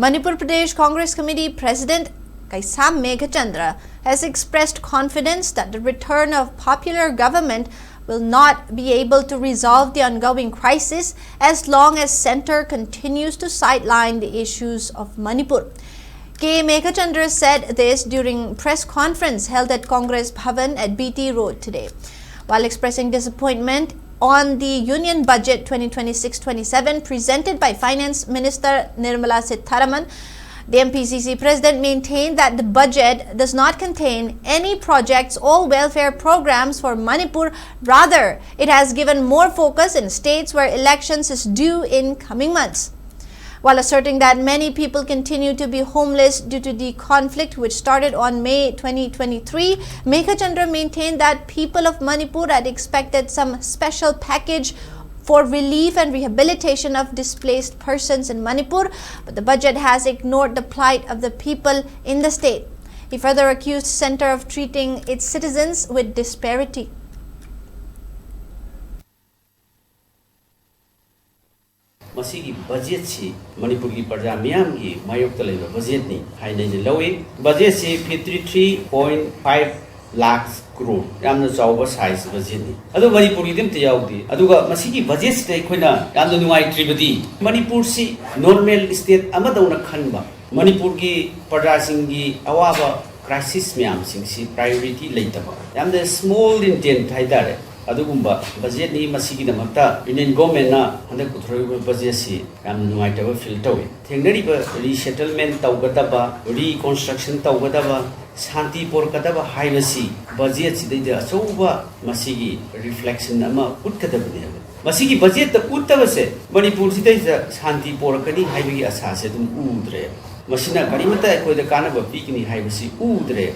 Manipur Pradesh Congress Committee President Meghachandra has expressed confidence that the return of popular government will not be able to resolve the ongoing crisis as long as centre continues to sideline the issues of Manipur. Meghachandra said this during press conference held at Congress Bhavan at BT Road today. While expressing disappointment on the Union Budget 2026-27 presented by Finance Minister Nirmala Sitharaman, the MPCC President maintained that the budget does not contain any projects or welfare programs for Manipur. Rather, it has given more focus in states where elections is due in coming months. While asserting that many people continue to be homeless due to the conflict which started on May 2023, Meghachandra maintained that people of Manipur had expected some special package for relief and rehabilitation of displaced persons in Manipur, but the budget has ignored the plight of the people in the state. He further accused Centre of treating its citizens with disparity. Masigi budget si Manipur ki parja miyam ki mayokta leba budget ni hainai ni lawi budget si 53.5 lakhs crore yamna chawba size budget ni adu Manipur ki dim te yaudi aduga masigi budget si koina yamna nungai tribadi Manipur si normal state amadona khanba Manipur ki parja singi awaba crisis miyam sing si priority leitaba yamna small intent haidare adugumba budget ni masigi da makta Indian government na handa kuthroiba budget si yam nuai taba fil tawi thengnari ba resettlement tawgadaba reconstruction tawgadaba shanti porkadaba haibasi budget si dei da soba masigi reflection ama utkadabani masigi budget ta uttaba se Manipur si dei shanti porkani haibagi asa se dum udre masina karimata ko da kana ba pikini haibasi udre